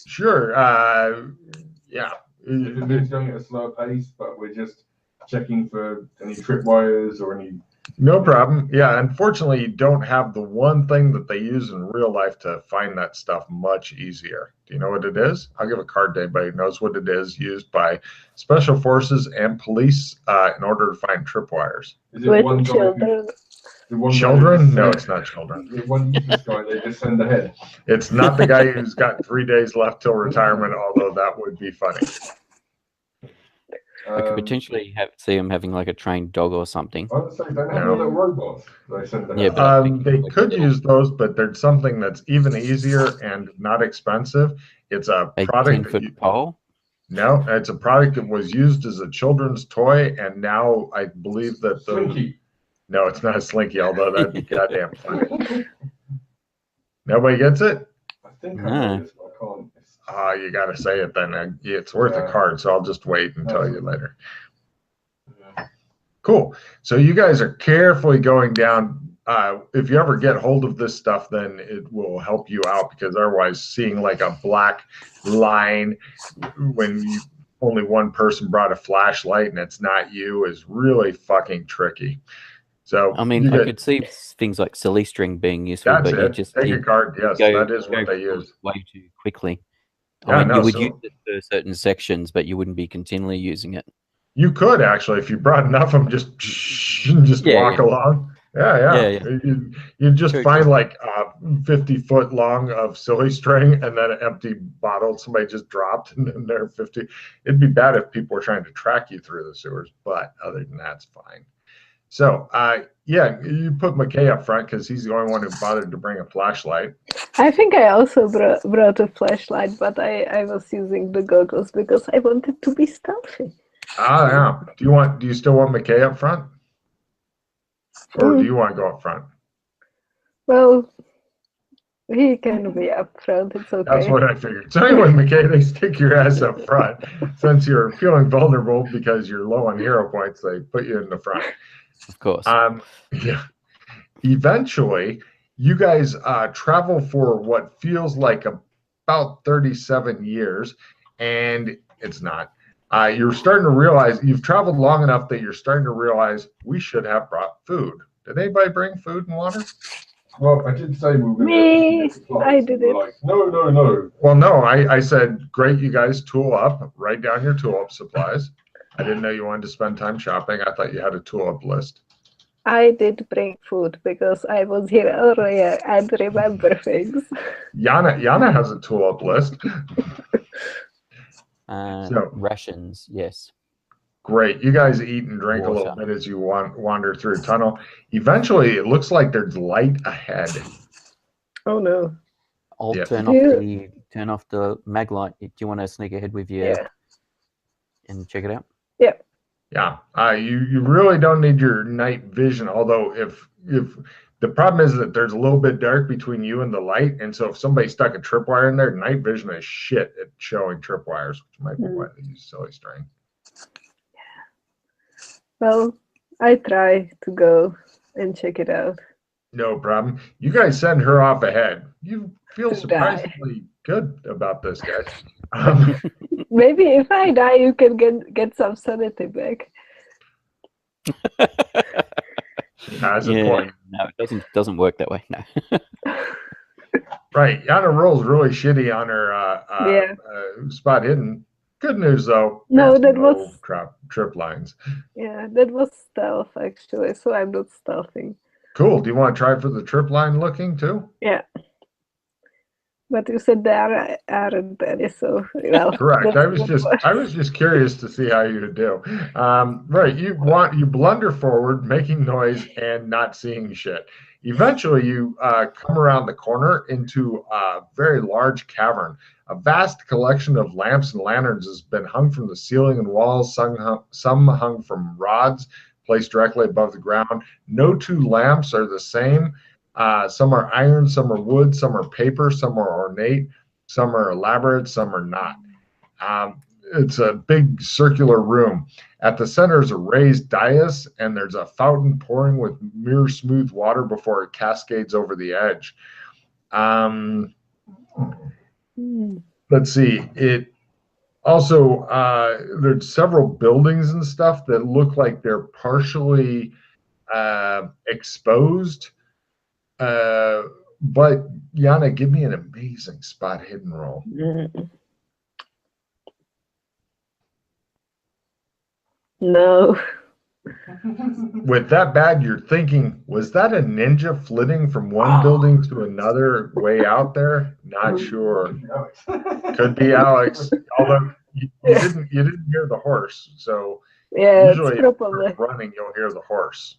Sure. Yeah. If it moves going at a slower pace, but we're just checking for any tripwires or any. No problem. Yeah, unfortunately, you don't have the one thing that they use in real life to find that stuff much easier. Do you know what it is? I'll give a card to anybody who knows what it is used by special forces and police in order to find tripwires. Is it one guy children? Children? No, it's not children. Is it one useless guy they just send ahead? It's not the guy who's got 3 days left till retirement, although that would be funny. I could potentially see him having like a trained dog or something. I would say don't have little robots. They send ahead. Yeah, but they could use those, but there's something that's even easier and not expensive. It's a product. 10-foot pole? No, it's a product that was used as a children's toy, and now I believe that the. Slinky. No, it's not a slinky, although that'd be goddamn funny. Nobody gets it? I think I know this, but I can't. You got to say it then. It's worth a card, so I'll just wait and tell you later. Cool. So you guys are carefully going down. If you ever get hold of this stuff, then it will help you out, because otherwise seeing like a black line when only one person brought a flashlight and it's not you is really fucking tricky. So I mean, I could see things like silly string being useful, but you just take a card. Yes, that is what they use. Way too quickly. Yeah, I mean, you would use it for certain sections, but you wouldn't be continually using it. You could actually, if you brought enough of them, just walk along. Yeah. You just find like 50 foot long of silly string and then an empty bottle somebody just dropped, and then they're 50. It'd be bad if people were trying to track you through the sewers, but other than that, it's fine. So, you put McKay up front because he's the only one who bothered to bring a flashlight. I think I also brought a flashlight, but I was using the goggles because I wanted to be stealthy. Yeah. Do you still want McKay up front? Or do you want to go up front? Well, he can be up front. It's okay. That's what I figured. So anyway, McKay, they stick your ass up front. Since you're feeling vulnerable because you're low on hero points, they put you in the front. Of course. Yeah. Eventually, you guys travel for what feels like about 37 years, and it's not. You're starting to realize you've traveled long enough that you're starting to realize we should have brought food. Did anybody bring food and water? Well, I did say we were going to I did it. Like, no. Well, no, I said, great, you guys tool up. Write down your tool up supplies. I didn't know you wanted to spend time shopping. I thought you had a tool up list. I did bring food because I was here earlier and remember things. Yana has a tool up list. Rations, yes. Great. You guys eat and drink a little bit as you wander through a tunnel. Eventually, it looks like there's light ahead. Oh, no. I'll turn off the mag light. Do you want to sneak ahead with you and check it out? Yeah. Yeah. You really don't need your night vision, although if the problem is that there's a little bit dark between you and the light, and so if somebody stuck a tripwire in there, night vision is shit at showing tripwires, which might be why they use silly string. Well, I try to go and check it out. No problem. You guys send her off ahead. You feel surprisingly good about this, guys. Maybe if I die, you can get some sanity back. That's a point. No, it doesn't work that way. No. Right. Yana rolls really shitty on her spot hidden. Good news, though. No, that was trip lines. Yeah, that was stealth, actually, so I'm not stealthing. Cool. Do you want to try for the trip line looking, too? Yeah. But you said there aren't any, so well. Correct. I was just curious to see how you would do. Right. You blunder forward, making noise and not seeing shit. Eventually, you come around the corner into a very large cavern. A vast collection of lamps and lanterns has been hung from the ceiling and walls. Some hung from rods placed directly above the ground. No two lamps are the same. Some are iron, some are wood, some are paper, some are ornate, some are elaborate, some are not. It's a big circular room. At the center is a raised dais, and there's a fountain pouring with mirror smooth water before it cascades over the edge. let's see. It also there's several buildings and stuff that look like they're partially exposed. But Yana, give me an amazing spot hidden roll. No. With that bad, you're thinking, was that a ninja flitting from one building to another way out there? Not sure. Could be Alex. Although you didn't hear the horse, so Yeah, usually it's if probably you're running, you'll hear the horse.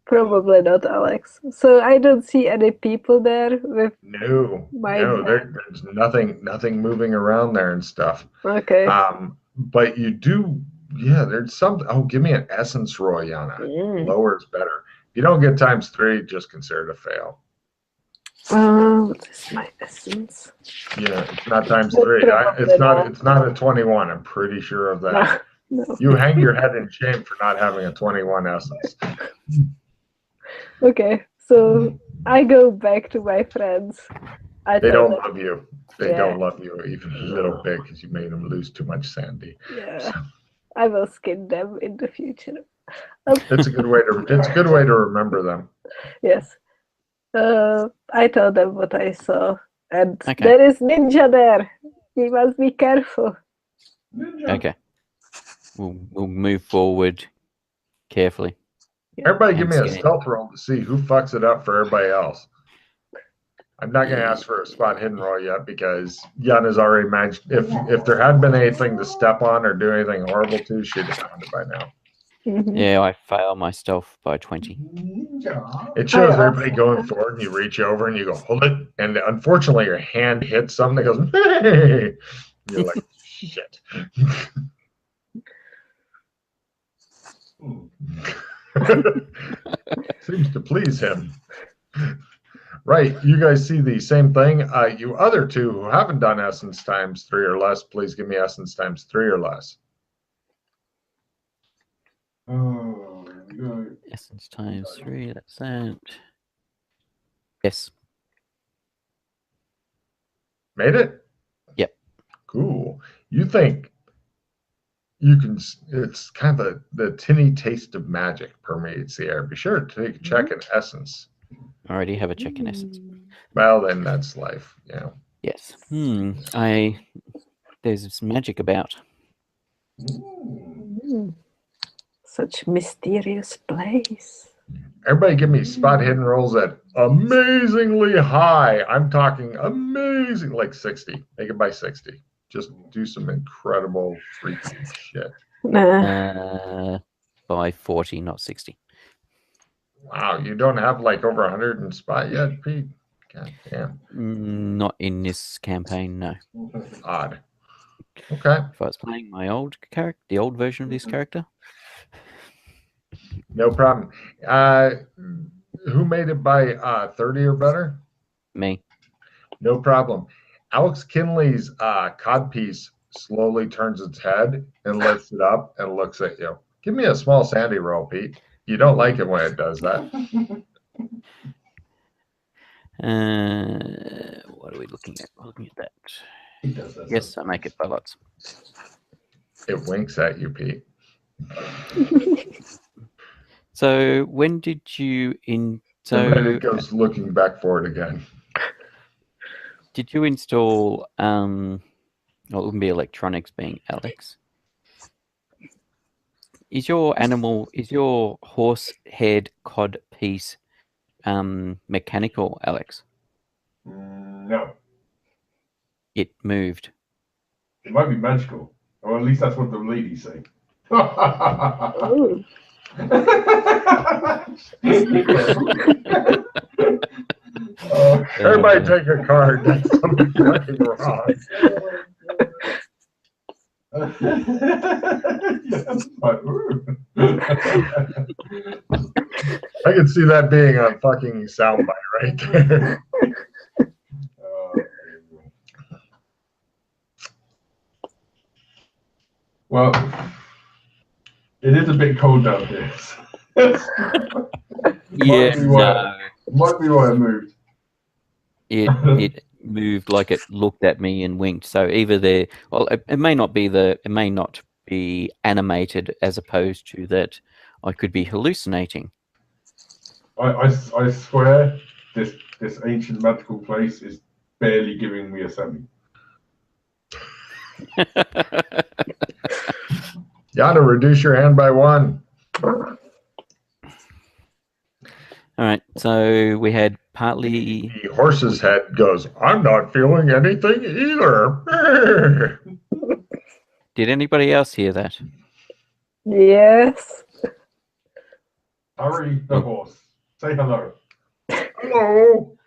probably not Alex. So I don't see any people there with No, my there's nothing moving around there and stuff. Okay. But you do, yeah, there's some. Oh, give me an essence roll, Yana. Lower is better. If you don't get ×3, just consider it a fail. What is my essence? Yeah, it's not ×3. It's not a 21. I'm pretty sure of that. No. You hang your head in shame for not having a 21 essence. Okay, so I go back to my friends. They don't love you. They don't love you even a little bit because you made them lose too much sandy. Yeah, so. I will skin them in the future. It's a good way to remember them. Yes. I told them what I saw, and there is ninja there. We must be careful. Okay. We'll move forward carefully. Everybody give me a stealth roll to see who fucks it up for everybody else. I'm not going to ask for a spot hidden roll yet because Yana's already managed. If there had been anything to step on or do anything horrible to, she'd have found it by now. Yeah, I fail my stealth by 20. It shows everybody going forward, and you reach over and you go, hold it. And unfortunately, your hand hits something that goes, hey! You're like, shit. Seems to please him. Right, you guys see the same thing. You other two who haven't done essence ×3 or less, please give me essence ×3 or less. Oh, no. Essence ×3, that's that. Yes. Made it? Yep. Cool. You think you can, it's kind of the tinny taste of magic permeates the air. Be sure to take a check in essence. I already have a check in essence. Well, then that's life, yeah. Yes. There's some magic about. Such mysterious place. Everybody give me spot hidden rolls at amazingly high. I'm talking amazing, like 60. Make it by 60. Just do some incredible freaky shit. By 40, not 60. Wow, you don't have like over 100 in spot yet, Pete? God damn. Not in this campaign, no. Odd. Okay. If I was playing my old character, the old version of this character. No problem. Who made it by 30 or better? Me. No problem. Alex Kinley's codpiece slowly turns its head and lifts it up and looks at you. Give me a small sandy roll, Pete. You don't like it when it does that. What are we looking at? We're looking at that. Yes, I make it by lots. It winks at you, Pete. So when did you And then it goes looking back for it again. Did you install well, it wouldn't be electronics being Alex. Is your horse head cod piece mechanical, Alex? No. It moved. It might be magical. Or at least that's what the ladies say. Oh. Everybody take a card. That's something fucking wrong. I can see that being a fucking soundbite right there. Well, it is a bit cold down here. Yeah, no. Might be why I moved. It moved like it looked at me and winked. So either it may not be animated, as opposed to that I could be hallucinating. I swear this ancient magical place is barely giving me a 7. You ought to reduce your hand by 1. All right, so we had partly... The horse's head goes, I'm not feeling anything either. Did anybody else hear that? Yes. Harry the horse, say hello. Hello.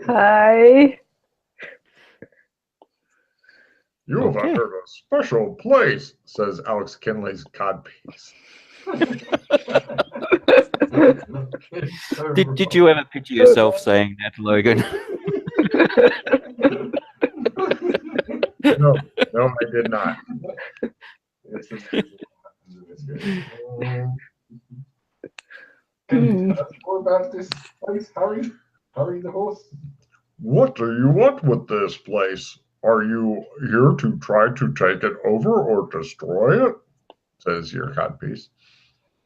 Hi. You have entered a special place, says Alex Kinley's Codpiece. Did you ever picture yourself saying that, Logan? No, I did not. Can you tell us more about this place, Harry? Harry the horse? What do you want with this place? Are you here to try to take it over or destroy it? Says your codpiece.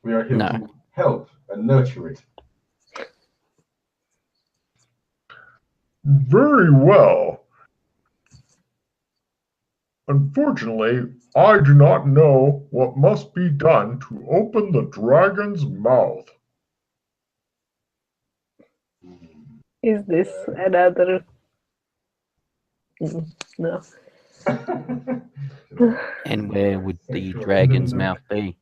We are here to help and nurture it. Very well. Unfortunately, I do not know what must be done to open the dragon's mouth. Is this another? No. And where would the dragon's mouth be?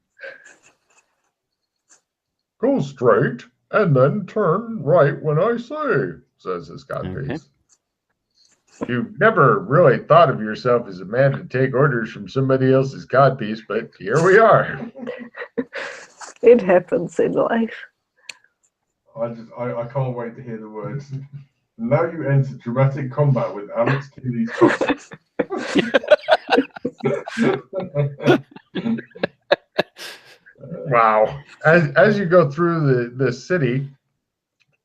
Go straight and then turn right when I say, says his codpiece. Okay. You've never really thought of yourself as a man to take orders from somebody else's codpiece, but here we are. It happens in life. I can't wait to hear the words. Now you enter dramatic combat with Alex Kinley's codpiece. Wow. As you go through the city,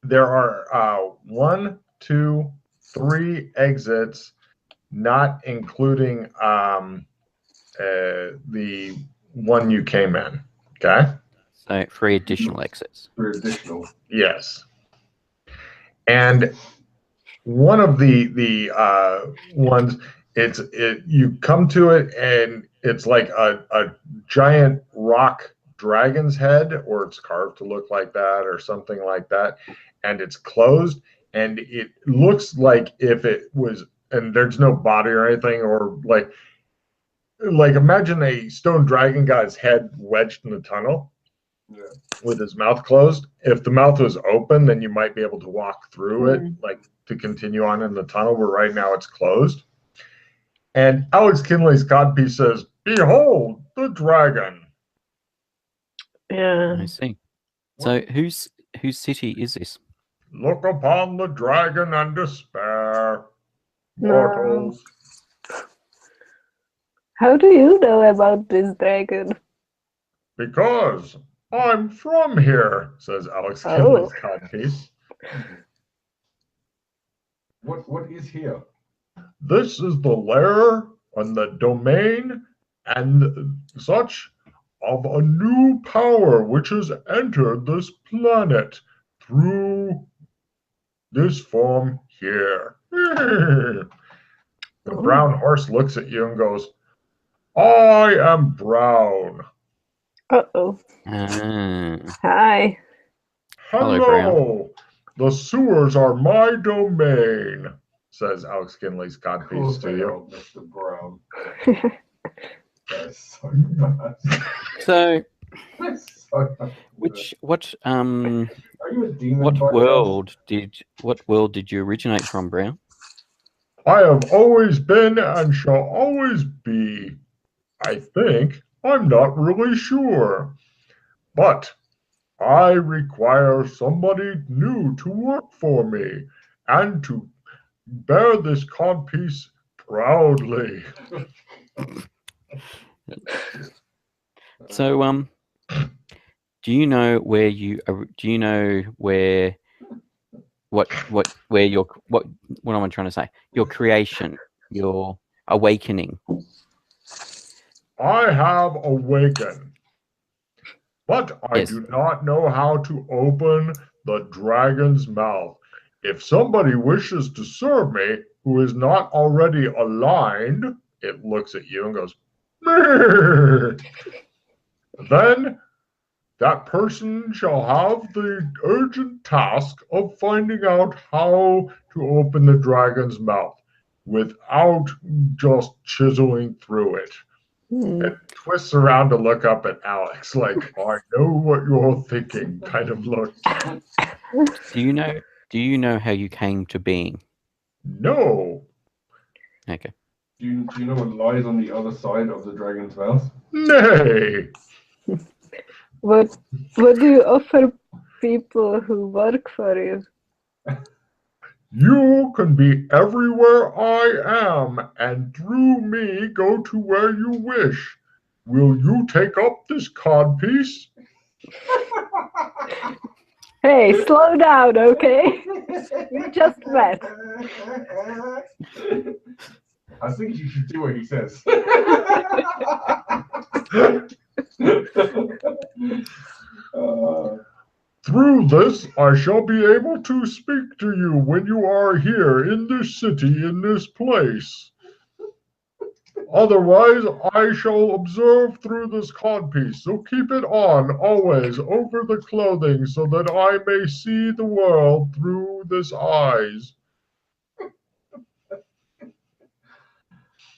there are 1, 2, 3 exits, not including the one you came in. Okay? So 3 additional exits. 3 additional. Yes. And one of the ones, you come to it and it's like a giant rock dragon's head, or it's carved to look like that or something like that, and it's closed, and it looks like if it was, and there's no body or anything, or like imagine a stone dragon got his head wedged in the tunnel with his mouth closed. If the mouth was open, then you might be able to walk through it, like to continue on in the tunnel, but right now it's closed. And Alex Kinley's codpiece says, "Behold the dragon." Yeah. I see. So whose city is this? Look upon the dragon and despair, mortals. How do you know about this dragon? Because I'm from here, says Alex Kinley's codpiece. What is here? This is the lair and the domain and such of a new power which has entered this planet through this form here. The brown horse looks at you and goes, I am brown. Uh-oh. Hi. Hello. Brown. The sewers are my domain, says Alex Kinley's codpiece to you. Mr. Brown. That's so bad. So, what Are you a demon? What world did you originate from, Brown? I have always been and shall always be. I think. I'm not really sure. But I require somebody new to work for me and to bear this codpiece proudly. So, do you know where what am I trying to say? Your creation, your awakening. I have awakened, but I Yes. do not know how to open the dragon's mouth. If somebody wishes to serve me who is not already aligned, it looks at you and goes, "Meh." Then that person shall have the urgent task of finding out how to open the dragon's mouth without just chiseling through it. And twists around to look up at Alex like, I know what you're thinking kind of look. Do you know how you came to being? No. Okay. Do you know what lies on the other side of the dragon's mouth? Nay. What do you offer people who work for you? You can be everywhere I am, and through me go to where you wish. Will you take up this codpiece? Hey, slow down, okay? We just met. I think you should do what he says. Through this, I shall be able to speak to you when you are here in this city, in this place. Otherwise, I shall observe through this codpiece, so keep it on always over the clothing so that I may see the world through this eyes.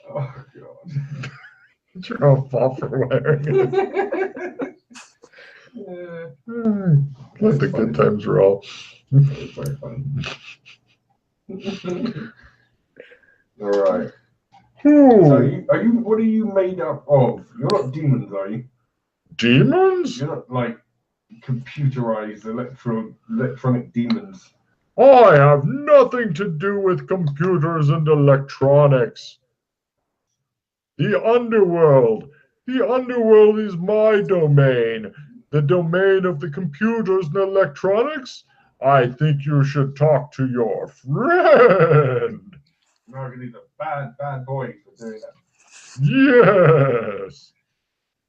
Oh, God. You're all fall for wearing it. Let the good times roll. It's very fun. All right. So are you? What are you made up of? You're not demons, are you? Demons? You're not like computerized electronic demons. I have nothing to do with computers and electronics. The underworld. The underworld is my domain. The domain of the computers and electronics? I think you should talk to your friend. No, he's a bad boy for doing that. Yes.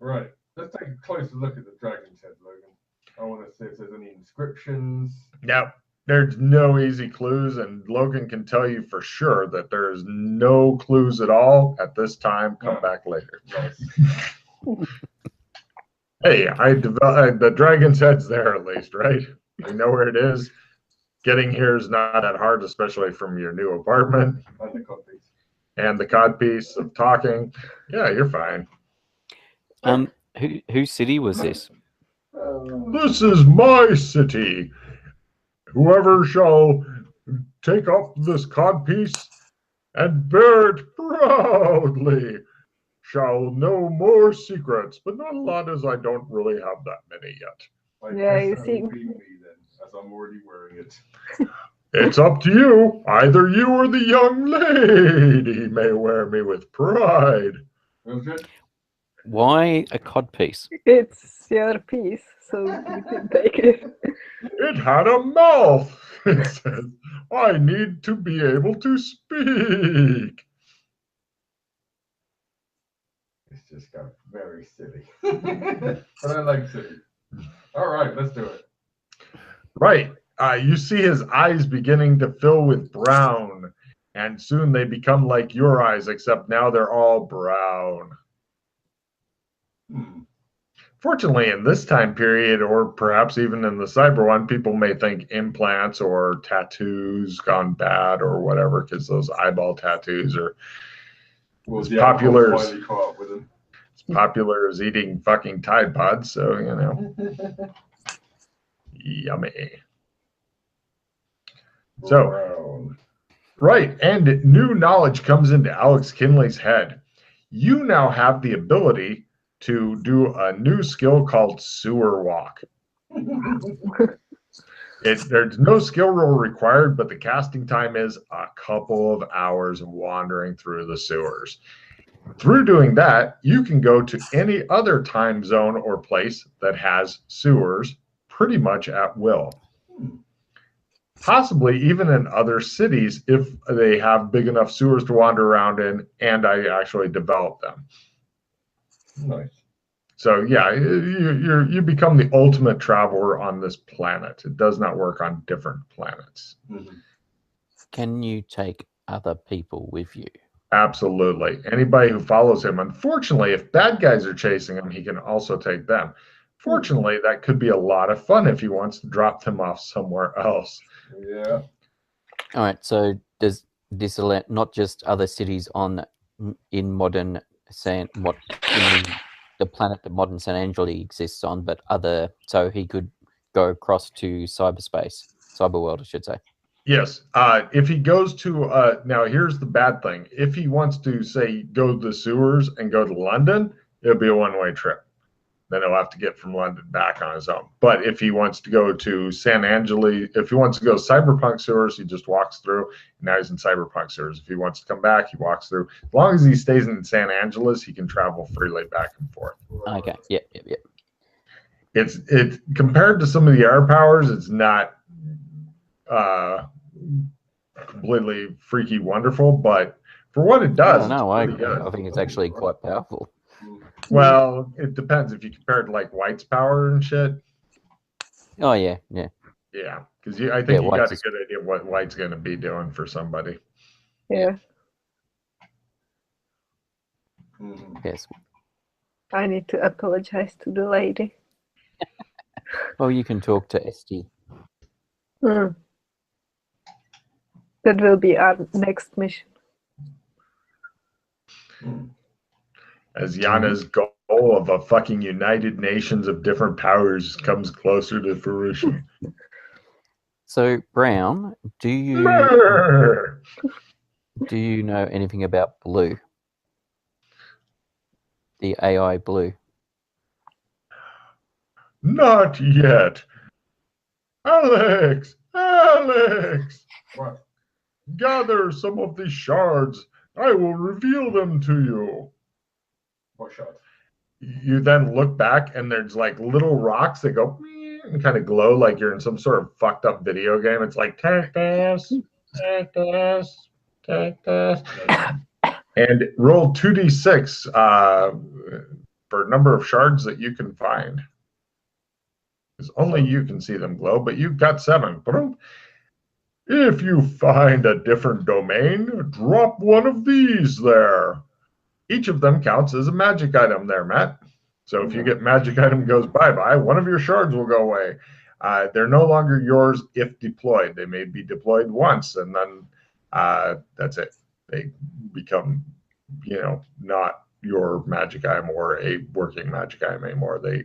Right. Let's take a closer look at the dragon's head, Logan. I want to see if there's any inscriptions. Now, there's no easy clues, and Logan can tell you for sure that there's no clues at all at this time. Come back later. Nice. Hey, the dragon's head's there at least, right? You know where it is. Getting here is not that hard, especially from your new apartment. And the codpiece. And the codpiece of talking. Yeah, you're fine. Whose city was this? This is my city. Whoever shall take up this codpiece and bear it proudly shall know more secrets, but not a lot, as I don't really have that many yet. Yeah, you see. Be me then, as I'm already wearing it. It's up to you. Either you or the young lady may wear me with pride. Why a codpiece? It's your piece, so you can take it. It had a mouth, it says. I need to be able to speak. It's just got very silly. But I like silly. All right, let's do it. Right. You see his eyes beginning to fill with brown, and soon they become like your eyes, except now they're all brown. Fortunately, in this time period, or perhaps even in the cyber one, people may think implants or tattoos gone bad or whatever, because those eyeball tattoos are as popular as eating fucking Tide Pods. So, you know, yummy. So, right, and new knowledge comes into Alex Kinley's head. You now have the ability to do a new skill called Sewer Walk. There's no skill roll required, but the casting time is a couple of hours of wandering through the sewers. Through doing that, you can go to any other time zone or place that has sewers pretty much at will. possibly even in other cities if they have big enough sewers to wander around in and I actually develop them. Nice. So yeah, you become the ultimate traveler on this planet. It does not work on different planets. Mm-hmm. Can you take other people with you? Absolutely. Anybody who follows him. Unfortunately, if bad guys are chasing him, he can also take them. Fortunately, that could be a lot of fun if he wants to drop them off somewhere else. Yeah. All right. So does this not just other cities in modern in the planet that modern San Angelo exists on, but other? So he could go across to cyberworld, I should say. Yes. If he goes to now, here's the bad thing. If he wants to say go to the sewers and go to London, it'll be a one-way trip. Then he'll have to get from London back on his own. But if he wants to go to San Angelo, if he wants to go cyberpunk sewers, he just walks through. Now he's in cyberpunk sewers. If he wants to come back, he walks through. As long as he stays in San Angeles, he can travel freely back and forth. Okay. Yep. It's compared to some of the air powers, it's not completely freaky wonderful, but for what it does, I think it's actually quite powerful. Well, it depends if you compare it to like White's power and shit. Oh yeah. Yeah, because I think you got a good idea of what White's going to be doing for somebody. Yeah. Yes. I need to apologize to the lady. Well, you can talk to Esty. That will be our next mission. As Yana's goal of a fucking United Nations of different powers comes closer to fruition. So, Brown, do you know anything about Blue? The AI Blue? Not yet. Alex! What? Gather some of these shards. I will reveal them to you. What shards? You then look back and there's like little rocks that go and kind of glow like you're in some sort of fucked up video game. It's like, take this. And roll 2d6 for number of shards that you can find. Because only you can see them glow, but you've got 7. If you find a different domain, drop one of these there. Each of them counts as a magic item there, Matt. So if you get magic item goes bye-bye, one of your shards will go away. They're no longer yours if deployed. They may be deployed once, and then that's it. They become, not your magic item or a working magic item anymore. They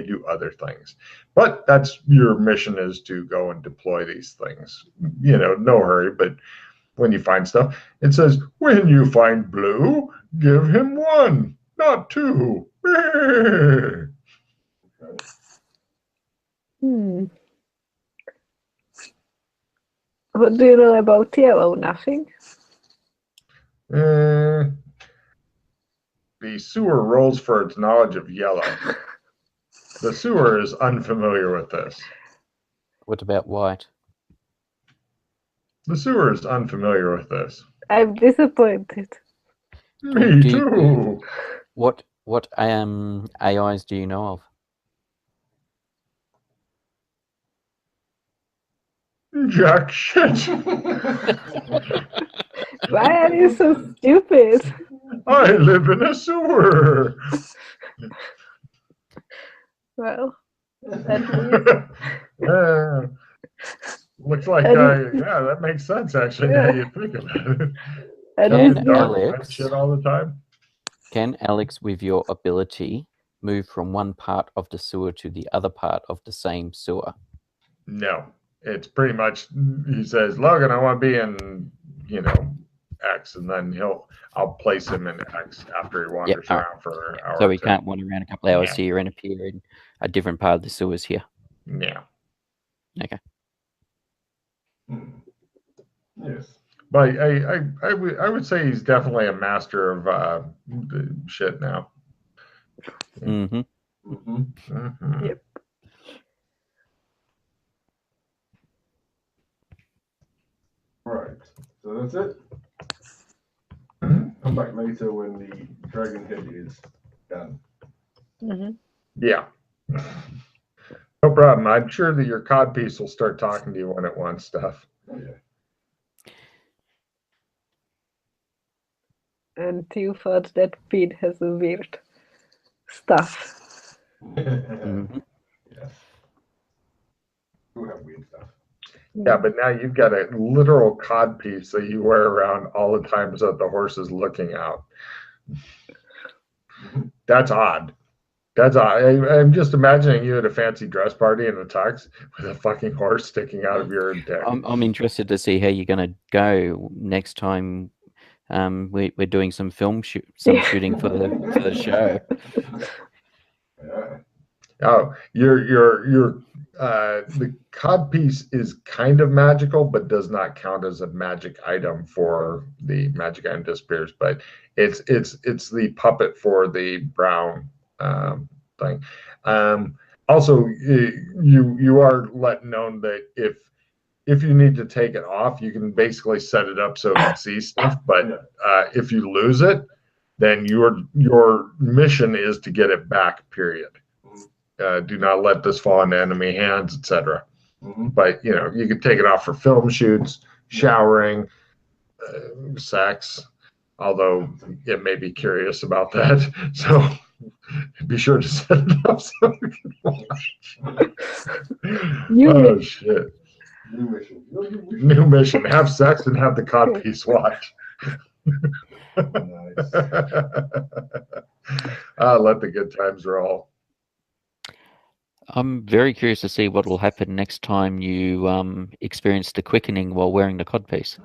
do other things. But that's your mission, is to go and deploy these things. No hurry, but when you find stuff, it says, when you find Blue, give him 1, not 2. What do you know about Yellow? Nothing? The sewer rolls for its knowledge of Yellow. The sewer is unfamiliar with this. What about White? The sewer is unfamiliar with this. I'm disappointed. Me too. What AIs do you know of? Jack shit. Why are you so stupid? I live in a sewer. Well, looks like that makes sense actually. Now you think about it. Can Alex shit all the time? Can Alex, with your ability, move from one part of the sewer to the other part of the same sewer? No, it's pretty much. He says, "Logan, I want to be in, X," and then I'll place him in X after he wanders around for an hour. So he can't wander around a couple of hours here and appear in a different part of the sewers here. Yeah. Okay. Yes. But I would say he's definitely a master of shit now. Mm-hmm. Yep. So that's it. Come back later when the dragon head is done. Mm-hmm. Yeah. No problem. I'm sure that your codpiece will start talking to you when it wants stuff. Oh, yeah. And you thought that Pete has a weird stuff. Yes. We have weird stuff. Yeah, but now you've got a literal codpiece that you wear around all the time so that the horse is looking out. That's odd. That's odd. I'm just imagining you at a fancy dress party in a tux with a fucking horse sticking out of your dick. I'm interested to see how you're going to go next time. We're doing some shooting for the show. Yeah. Oh, the codpiece is kind of magical, but does not count as a magic item for the magic item disappears. But it's the puppet for the brown thing. Also, you are let known that if you need to take it off, you can basically set it up so it can see stuff. But if you lose it, then your mission is to get it back. Period. Do not let this fall into enemy hands, etc. But you can take it off for film shoots, showering, sex. Although it may be curious about that, so be sure to set it up so we can watch. Shit! New mission. Have sex and have the codpiece watch. Nice. Let the good times roll. I'm very curious to see what will happen next time you experience the quickening while wearing the codpiece.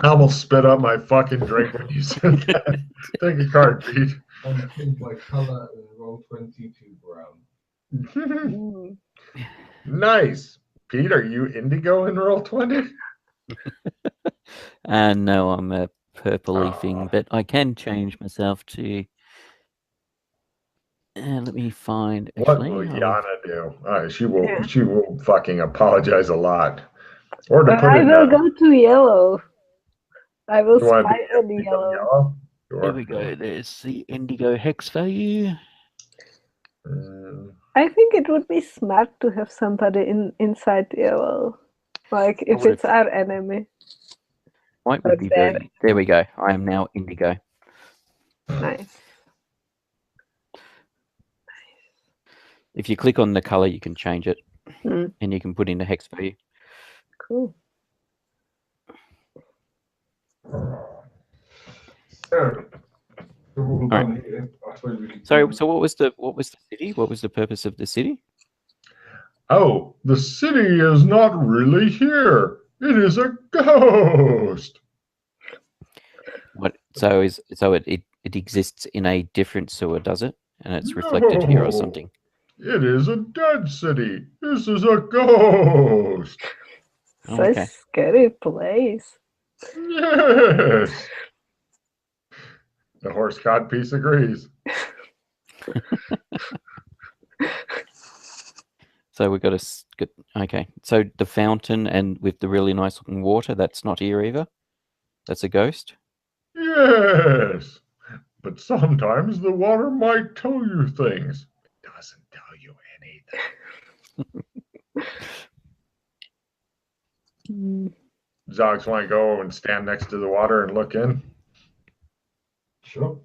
I almost spit up my fucking drink when you said that. Take a card, Pete. And change my color and roll 20 to brown. Nice. Pete, are you indigo in roll 20? No, I'm a purpley thing, but I can change myself to. Let me find. Actually, What will Yana do? She will fucking apologize a lot. Or to put I it will go to yellow. I will spy on the yellow. Sure. There we go. There's the indigo hex value. I think it would be smart to have somebody inside the yellow, like if it's our enemy. White would be very. There we go. I am now indigo. Nice. If you click on the color, you can change it, and you can put in the hex value. Cool. So what was the city? What was the purpose of the city? Oh, the city is not really here. It is a ghost. What? So it exists in a different sewer, does it? And it's reflected here or something. It is a dead city. This is a ghost. Such a scary place. Yes. The horse codpiece agrees. So we've got okay. So the fountain and with the really nice looking water, that's not here either. That's a ghost. Yes. But sometimes the water might tell you things. It doesn't tell you anything. Zogs want to go and stand next to the water and look in? Sure.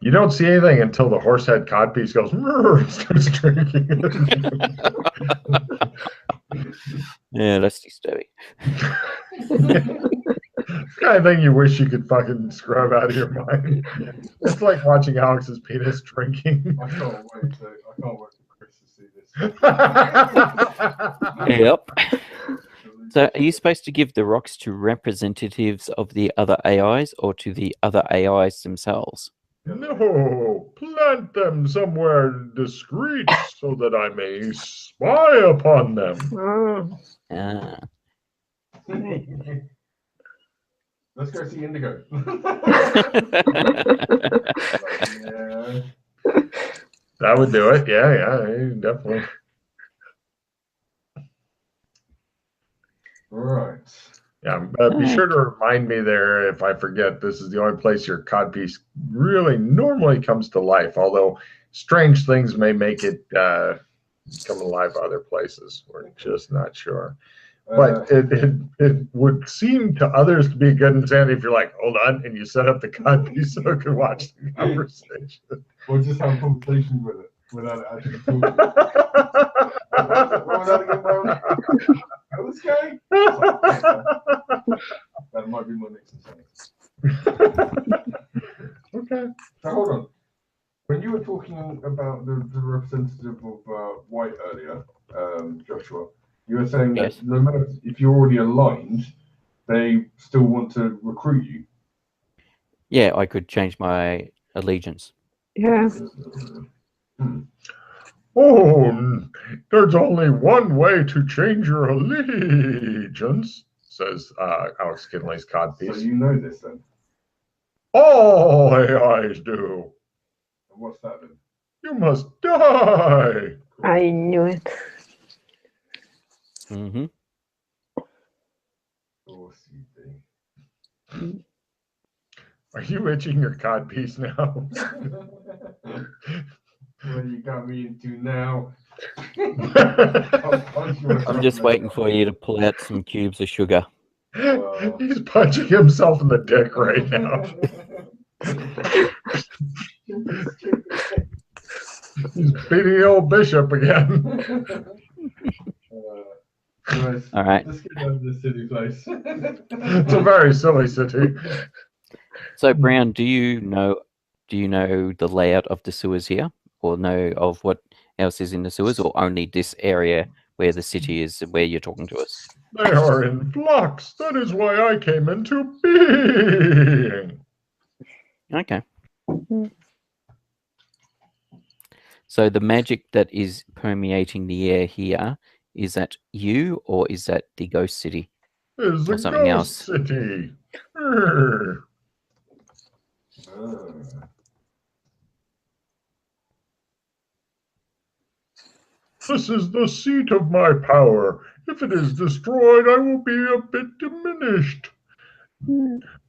You don't see anything until the horsehead codpiece goes and starts drinking it. Yeah, that's disturbing. It's the kind of thing you wish you could fucking scrub out of your mind. It's like watching Alex's penis drinking. I can't wait for Chris to see this. Yep. So are you supposed to give the rocks to representatives of the other AIs or to the other AIs themselves? No, plant them somewhere discreet so that I may spy upon them. Let's go see Indigo. That would do it. Yeah, definitely. Right. Yeah, be sure to remind me there if I forget. This is the only place your codpiece really normally comes to life, although strange things may make it come alive other places. We're just not sure. But it would seem to others to be a good incentive if you're like, hold on, and you set up the codpiece so it can watch the conversation. Or just have conversations with it without it actually talking. What was that again, bro? This guy? That might be my next assignment. Okay. So hold on. When you were talking about the representative of white earlier, Joshua, you were saying that no matter if you're already aligned, they still want to recruit you. Yeah, I could change my allegiance. Yeah. Oh, there's only one way to change your allegiance, says Alex Kinley's codpiece. So you know this then? All AIs do. And what's that then? You must die. I knew it. Mm-hmm. Of course you do. Are you itching your codpiece now? What you got me into now? I'm just waiting for you to pull out some cubes of sugar. He's punching himself in the dick right now. He's beating the old bishop again. All right. Let's get down to the city place. It's a very silly city. So, Brown, do you know the layout of the sewers here, or know of what else is in the sewers, or only this area where the city is, where you're talking to us? They are in flux. That is why I came into being. Okay. So the magic that is permeating the air here, is that you, or is that the ghost city? Is the something ghost else? City. This is the seat of my power. If it is destroyed, I will be a bit diminished.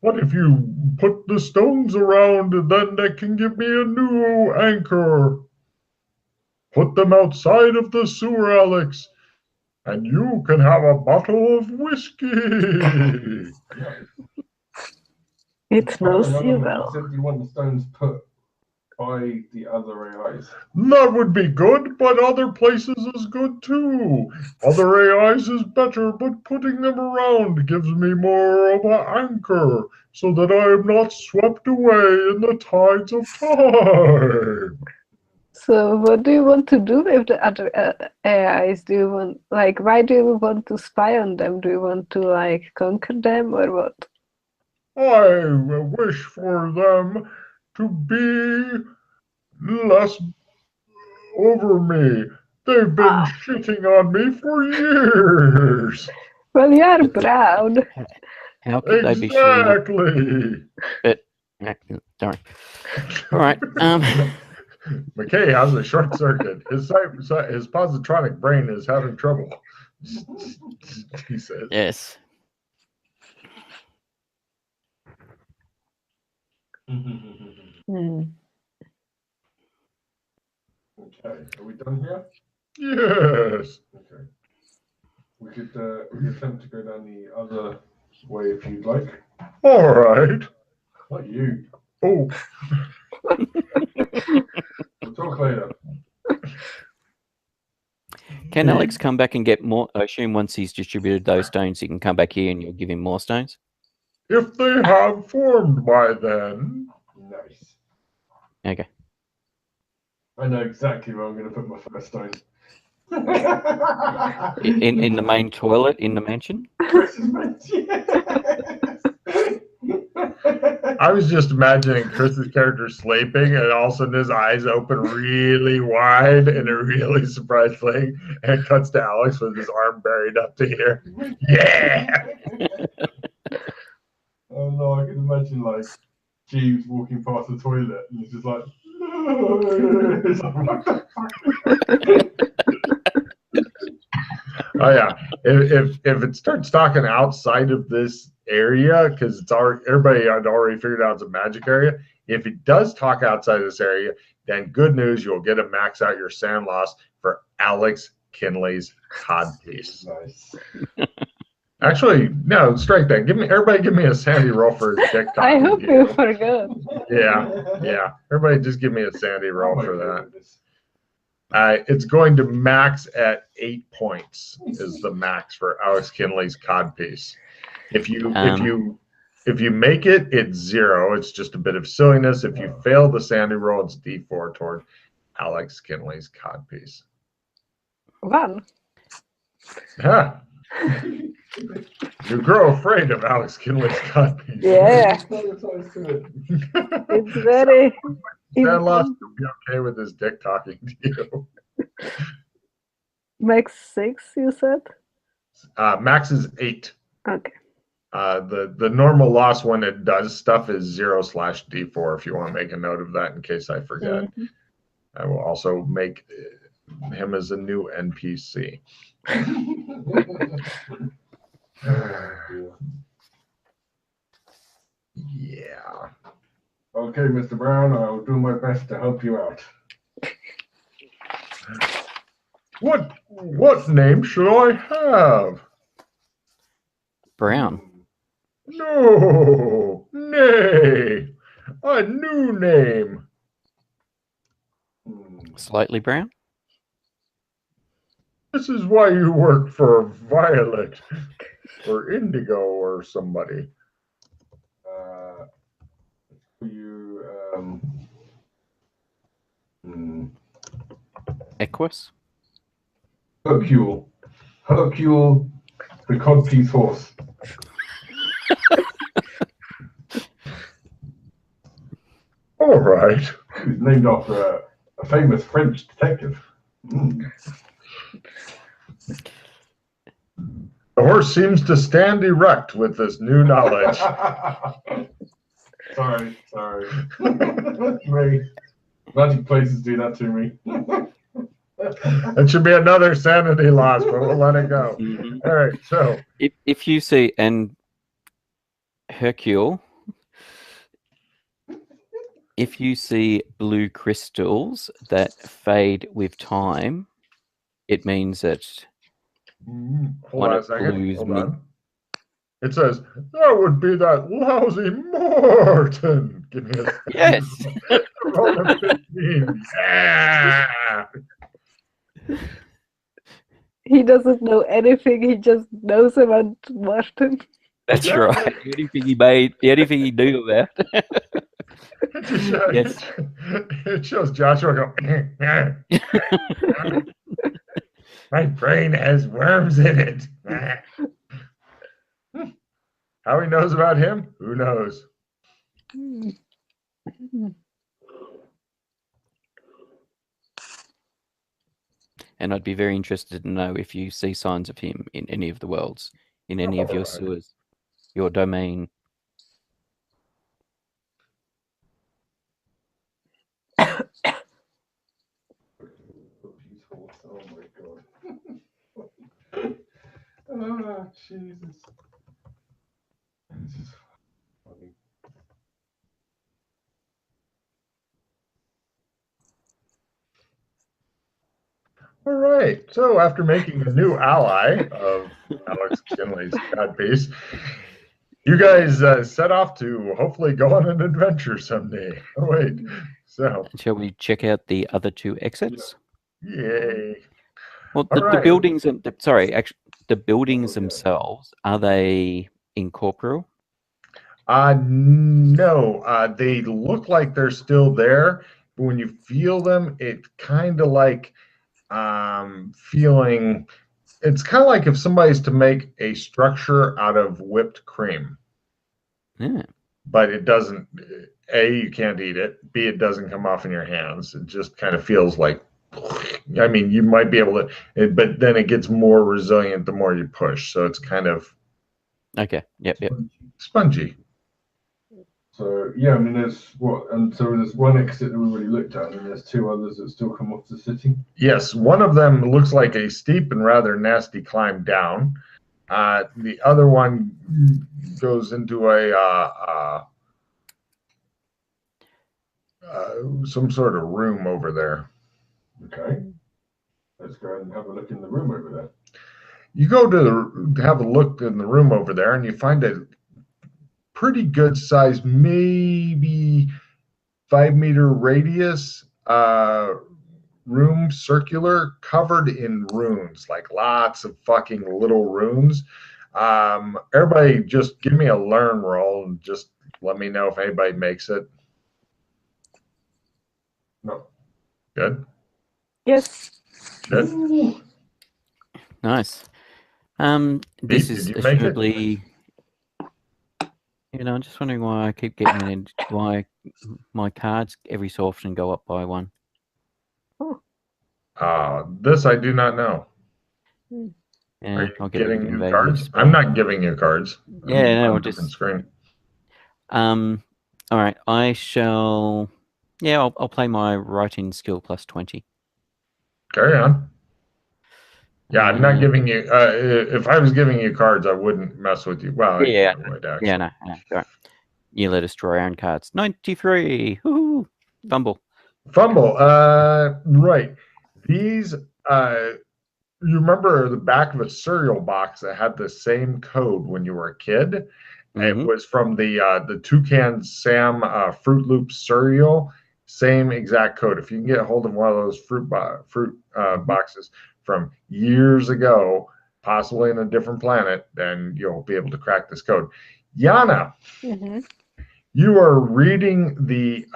What if you put the stones around, then they can give me a new anchor? Put them outside of the sewer, Alex, and you can have a bottle of whiskey. It's no sewer. Except you want the stones put by the other AIs. That would be good, but other places is good too. Other AIs is better, but putting them around gives me more of an anchor, so that I am not swept away in the tides of time. So what do you want to do with the other AIs? Do you want, like, why do you want to spy on them? Do you want to, like, conquer them or what? I wish for them to be less over me. They've been shitting on me for years. Well, you are brown. How could they be shooting up? Exactly. Sorry. All right. McKay has a short circuit. His positronic brain is having trouble. He says. Yes. Okay, are we done here? Yes. Okay. We could attempt to go down the other way if you'd like. All right. Not you. Oh. We'll talk later. Can Alex come back and get more? I assume once he's distributed those stones, he can come back here and you'll give him more stones? If they have formed by then. Nice. Okay. I know exactly where I'm going to put my first stone. In the main toilet in the mansion? Chris's mansion, yes. I was just imagining Chris's character sleeping, and all of a sudden his eyes open really wide in a really surprised thing, and it cuts to Alex with his arm buried up to here. Yeah! Oh no, I can imagine like Jeeves walking past the toilet and he's just like, it's like what the fuck? Oh yeah. If it starts talking outside of this area, because it's already everybody had already figured out it's a magic area. If it does talk outside of this area, then good news, you'll get to max out your sand loss for Alex Kinley's Codpiece. Nice. Actually, no, strike that. Everybody give me a sandy roll for his dick I talking hope to you forgot. Yeah. Everybody just give me a sandy roll for that. Goodness. It's going to max at 8 points is the max for Alex Kinley's Codpiece. If you make it, it's 0. It's just a bit of silliness. If you fail the sandy roll, it's D4 toward Alex Kinley's Codpiece. 1. Yeah. You grow afraid of Alex Kinley's Codpiece. Yeah. It's very Sand loss, you'll be okay with his dick talking to you. Max 6, you said? Max is 8. Okay. The normal loss when it does stuff is 0/D4 if you want to make a note of that in case I forget. Mm-hmm. I will also make him as a new NPC. Yeah. Okay, Mr. Brown, I'll do my best to help you out. What name should I have? Brown. No, nay, a new name. Slightly brown. This is why you work for Violet or Indigo or somebody. Equus. Hercule, the Codpiece horse. All right. He's named after a famous French detective. The horse seems to stand erect with this new knowledge. Sorry. Magic places do that to me. It should be another sanity loss, but we'll let it go. Mm-hmm. All right, so if you see and Hercule, if you see blue crystals that fade with time, it means that hold on a second. Hold on. It says that would be that lousy Morton. Give me a yes. Roll a 15. Yeah. He doesn't know anything. He just knows about Martin. That's right. Anything he knew about. Yes. It shows Joshua go. My brain has worms in it. How he knows about him? Who knows? And I'd be very interested to know if you see signs of him in any of the worlds, in any of your sewers, your domain. Oh my god. Oh, Jesus. This is funny. All right. So after making a new ally of Alex Kinley's Codpiece, you guys set off to hopefully go on an adventure someday. Oh wait. So shall we check out the other 2 exits? Yay. Well, the buildings and the buildings themselves, are they incorporeal? No. They look like they're still there, but when you feel them, it kind of like feeling. It's kind of like if somebody's to make a structure out of whipped cream. Yeah. But it doesn't. A, you can't eat it. B, it doesn't come off in your hands. It just kind of feels like. I mean, you might be able to, but then it gets more resilient the more you push. So it's kind of okay. Yep. Spongy. So yeah, I mean, there's one exit that we already looked at, and there's two others that still come off the city. Yes, one of them looks like a steep and rather nasty climb down. The other one goes into some sort of room over there. Okay, let's go ahead and have a look in the room over there. You go to have a look in the room over there, and you find a pretty good size, maybe 5-meter radius room, circular, covered in runes, like lots of fucking little runes. Everybody just give me a learn roll and just let me know if anybody makes it. No. Good. Yes. Good. Ooh. Nice. Pete, This is did you make it? assuredly. I'm just wondering why I keep getting why my cards every so often go up by one. This I do not know. Yeah, Are you I'll get a bit getting new invasive. cards? I'm not giving you cards. Yeah, no, on we'll a different just. screen. All right, I shall. Yeah, I'll play my writing skill plus 20. Carry on. Yeah, I'm not giving you. If I was giving you cards, I wouldn't mess with you. Well, Yeah, I would actually. yeah, no. All right. You let us draw our own cards. 93. Woohoo! Fumble. Fumble. Right. These. You remember the back of a cereal box that had the same code when you were a kid? It was from the Toucan Sam Fruit Loops cereal. Same exact code. If you can get a hold of one of those fruit boxes from years ago, possibly in a different planet, then you'll be able to crack this code. Yana, you are reading the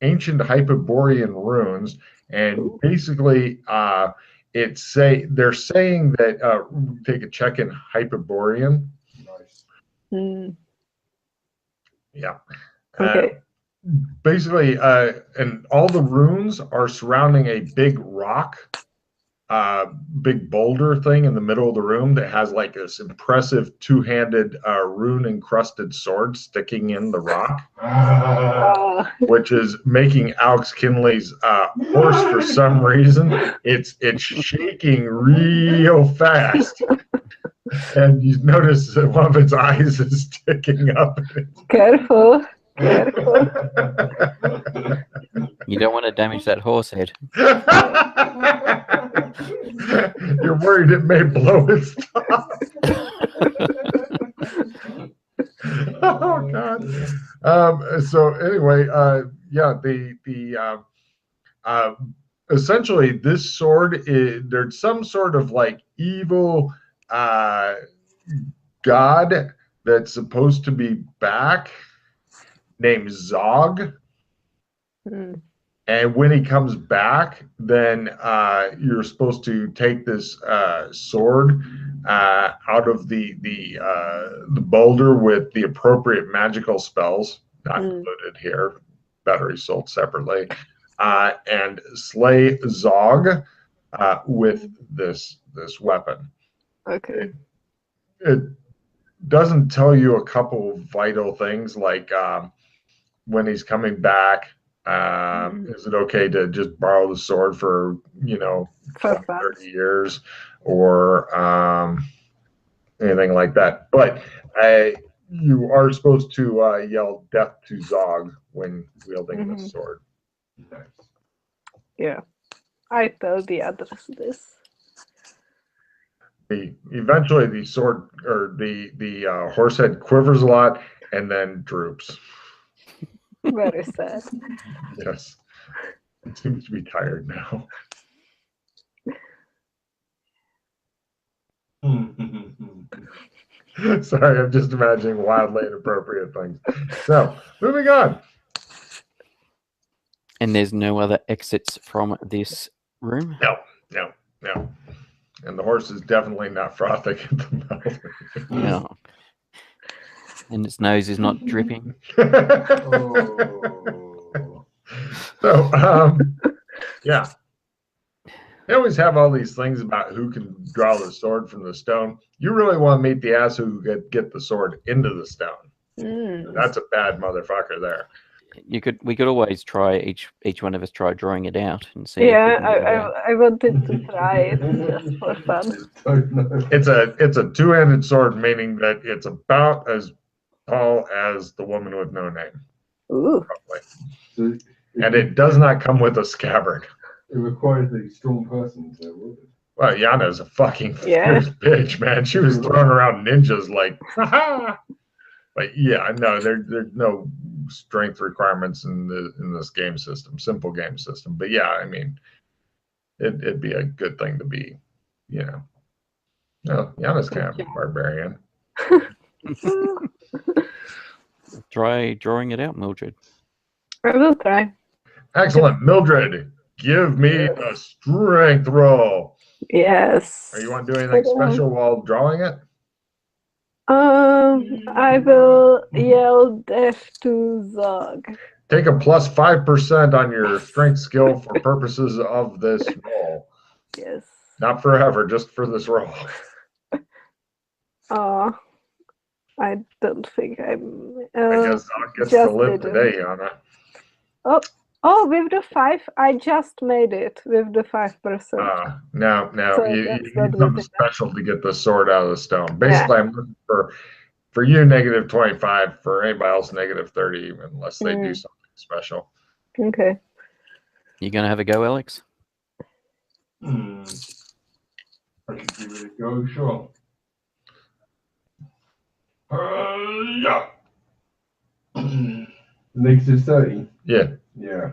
ancient Hyperborean runes, and basically they're saying that take a check in Hyperborean. Nice. Yeah. Okay. Basically, and all the runes are surrounding a big rock, big boulder thing in the middle of the room that has like this impressive two-handed rune encrusted sword sticking in the rock, which is making Alex Kinley's horse for some reason. It's shaking real fast. And you notice that one of its eyes is sticking up. Careful. Careful. You don't want to damage that horse head. You're worried it may blow its top. Oh God. So anyway, yeah, essentially this sword there's some sort of like evil god that's supposed to be back named Zog. And when he comes back, then you're supposed to take this sword out of the boulder with the appropriate magical spells, not included here, batteries sold separately, and slay Zog with this weapon. Okay. It doesn't tell you a couple of vital things like when he's coming back. Is it okay to just borrow the sword for 20, 30 years or anything like that? But you are supposed to yell death to Zog when wielding the sword. Nice. Yeah, I tell the others this. Eventually the sword or the horse head quivers a lot and then droops. Very sad. Yes. It seems to be tired now. Sorry, I'm just imagining wildly inappropriate things. So, moving on. And there's no other exits from this room? No. And the horse is definitely not frothing at the mouth. No. And its nose is not dripping? So, yeah. They always have all these things about who can draw the sword from the stone. You really want to meet the ass who could get the sword into the stone. That's a bad motherfucker there. We could always try each one of us try drawing it out and see. Yeah, if we can get it out. I wanted to try it just for fun. It's a two-handed sword, meaning that it's about as tall as the woman with no name. Ooh. Probably. And it does not come with a scabbard. It requires a strong person to wield it. Well, Yana's a fucking fierce bitch, man. She was throwing around ninjas like, ha. But yeah, no, there's no strength requirements in this game system, simple game system. But yeah, I mean, it'd be a good thing to be, you know. No, Yana's kind of a barbarian. Try drawing it out, Mildred. I will try. Excellent. Mildred, give me a strength roll. Yes. Or you want to do anything special while drawing it? I will yell death to Zog. Take a plus 5% on your strength skill for purposes of this roll. Yes. Not forever, just for this roll. I don't think I'm. I guess Zog gets to live today, Yana. Oh, with the 5, I just made it with the 5%. No, So you that's need not something good special to get the sword out of the stone. Basically, I'm looking for you -25, for anybody else -30, unless they do something special. Okay. You gonna have a go, Alex? I can give it a go, sure. Yeah. -30. Yeah. Yeah.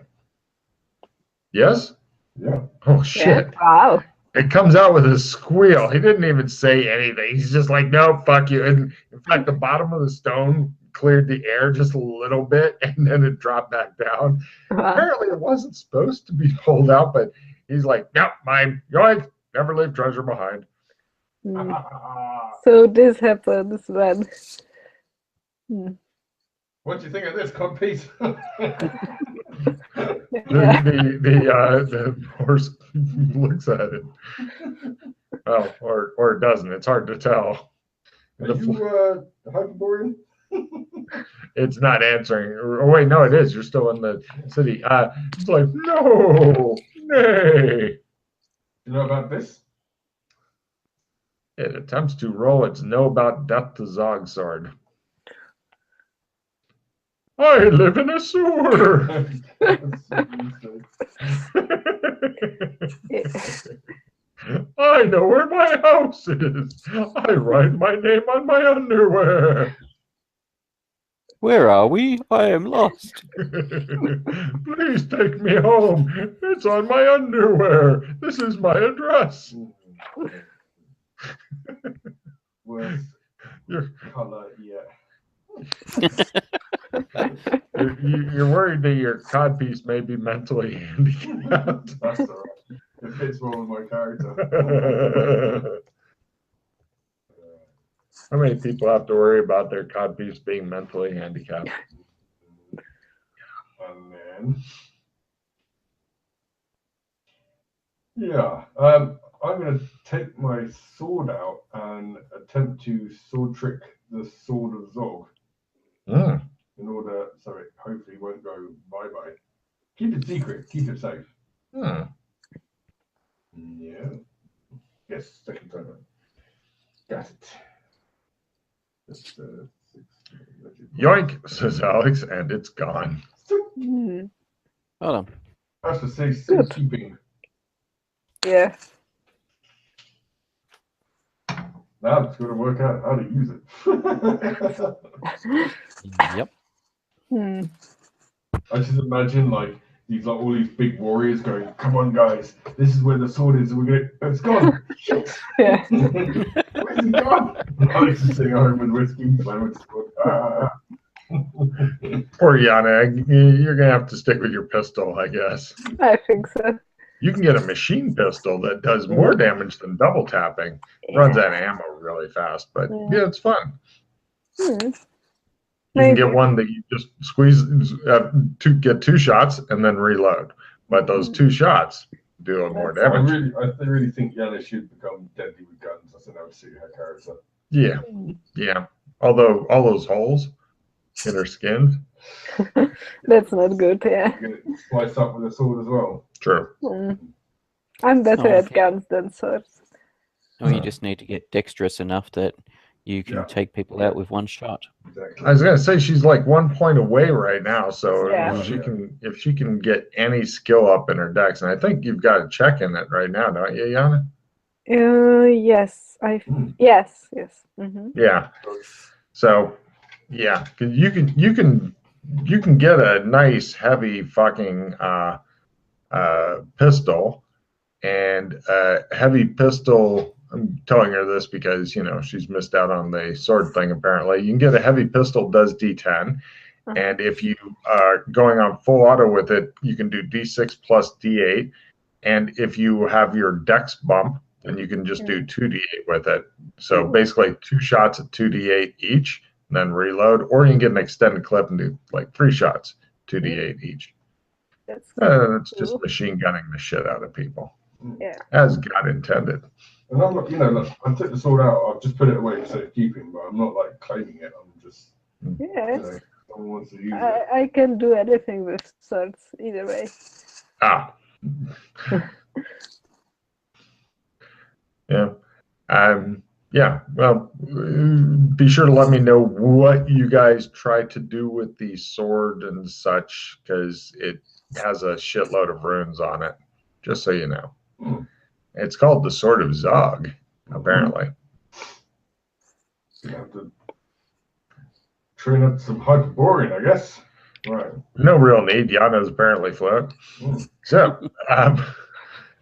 Yes? Yeah. Oh, shit. Yeah. Wow. It comes out with a squeal. He didn't even say anything. He's just like, no, fuck you. And in fact, the bottom of the stone cleared the air just a little bit, and then it dropped back down. Apparently, it wasn't supposed to be pulled out, but he's like, nope, mine. Yoink. Never leave treasure behind. So this happens when... What do you think of this, Codpiece? The horse looks at it. Well, or it doesn't. It's hard to tell. Are you Hyperborean? It's not answering. Oh wait, no, it is. You're still in the city. It's like, no, nay. You know about this? It attempts to roll its know about death to Zog sword. I live in a sewer. I know where my house is. I write my name on my underwear. Where are we? I am lost. Please take me home. It's on my underwear. This is my address. Worst color yet. You're worried that your codpiece may be mentally handicapped. That's all right. It fits well with my character. How many people have to worry about their codpiece being mentally handicapped? And then, yeah, I'm going to take my sword out and attempt to sword trick the sword of Zog. In order, so it hopefully won't go bye-bye. Keep it secret, keep it safe. Yeah. Yes, second time. Got it. Yoink, says Alex, and it's gone. Hold on. That's for safekeeping. Yeah. Now I'm just going to work out how to use it. Yep. I just imagine like all these big warriors going, "Come on, guys, this is where the sword is. And we're gonna, it's gone. Shit. Yeah. Where's it gone?" Alex is sitting home with whiskey. Poor Yana, you're gonna have to stick with your pistol, I guess. I think so. You can get a machine pistol that does more damage than double tapping. Runs out of ammo really fast, but yeah, it's fun. You can get one that you just squeeze to get 2 shots and then reload. But those 2 shots do more damage. I really think Yana should become deadly with guns. I think that would suit her character. Yeah. Although all those holes, in her skin. That's not good, yeah. Get it spliced up with a sword as well. True. I'm better Oh, at okay. guns than swords. Or you just need to get dexterous enough that you can take people out with one shot. Exactly. I was gonna say she's like 1 point away right now, so Yeah. if she can get any skill up in her dex, and I think you've got a check in it right now, don't you, Yana? Yes, yes. Yeah. So yeah, 'cause you can get a nice heavy fucking pistol, and a heavy pistol. I'm telling her this because she's missed out on the sword thing. Apparently, you can get a heavy pistol, does D10, and if you are going on full auto with it, you can do D6 plus D8. And if you have your dex bump, then you can just do 2d8 with it. So basically 2 shots at 2d8 each, and then reload. Or you can get an extended clip and do like 3 shots, 2d8 each. It's just machine gunning the shit out of people. Yeah. As God intended. And I'm not, look, I took the sword out. I've just put it away instead of keeping, but I'm not like claiming it. I'm just, someone wants to use it. I can do anything with swords either way. Yeah. Yeah. Well, be sure to let me know what you guys try to do with the sword and such, because it has a shitload of runes on it. Just so you know. It's called the Sword of Zog, apparently. You have to train up some Hyperborean, I guess. Right. No real need. Yana's apparently fluent. So,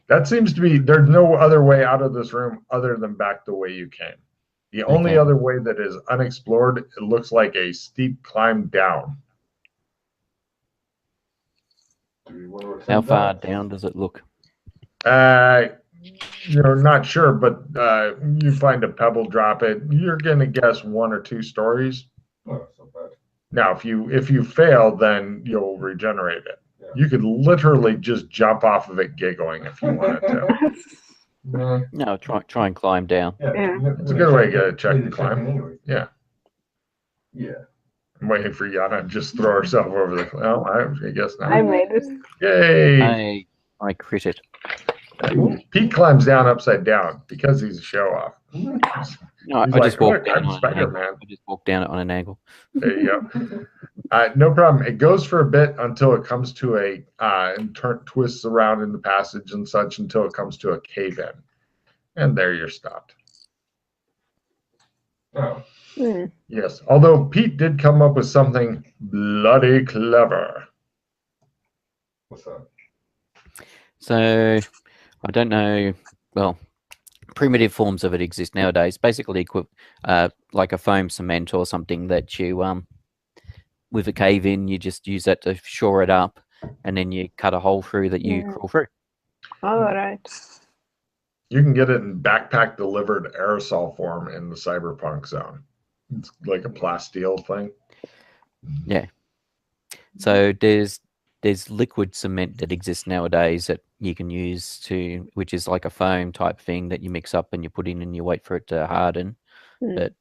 that seems to be, there's no other way out of this room other than back the way you came. The only other way that is unexplored, it looks like a steep climb down. How far down does it look? Not sure, but you find a pebble, drop it. You're gonna guess 1 or 2 stories. Oh, that's not bad. Now, if you fail, then you'll regenerate it. Yeah. You could literally just jump off of it giggling if you wanted to. No, try and climb down. Yeah. It's a good way to get a check to climb. Anyway. Yeah. Yeah. I'm waiting for Yana to just throw herself over the cliff. Well, I guess not. I made it. Yay! I crit it. Pete climbs down upside down because he's a show off. No, I just walked down on an angle. I just walked down it on an angle. There you go. No problem. It goes for a bit until it comes to and twists around in the passage and such until it comes to a cave in, and there you're stopped. Oh. Yes. Although Pete did come up with something bloody clever. What's that? So, I don't know. Well, primitive forms of it exist nowadays. Basically, like a foam cement or something that you, with a cave in, you just use that to shore it up, and then you cut a hole through that you crawl through. All right. You can get it in backpack delivered aerosol form in the cyberpunk zone. It's like a plasteel thing. Yeah. So there's liquid cement that exists nowadays that you can use which is like a foam type thing that you mix up and you put in and you wait for it to harden. But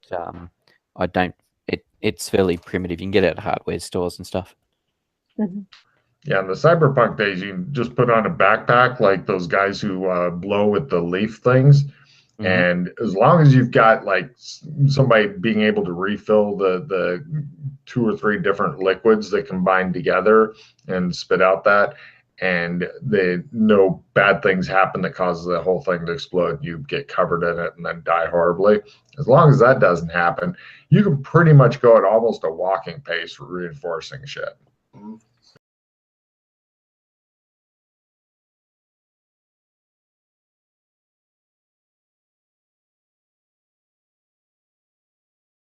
it's fairly primitive. You can get it at hardware stores and stuff. Yeah, in the cyberpunk days, you can just put on a backpack like those guys who blow with the leaf things. And as long as you've got like somebody being able to refill the 2 or 3 different liquids that combine together and spit out that, and no bad things happen that causes the whole thing to explode, you get covered in it and then die horribly. As long as that doesn't happen, you can pretty much go at almost a walking pace for reinforcing shit.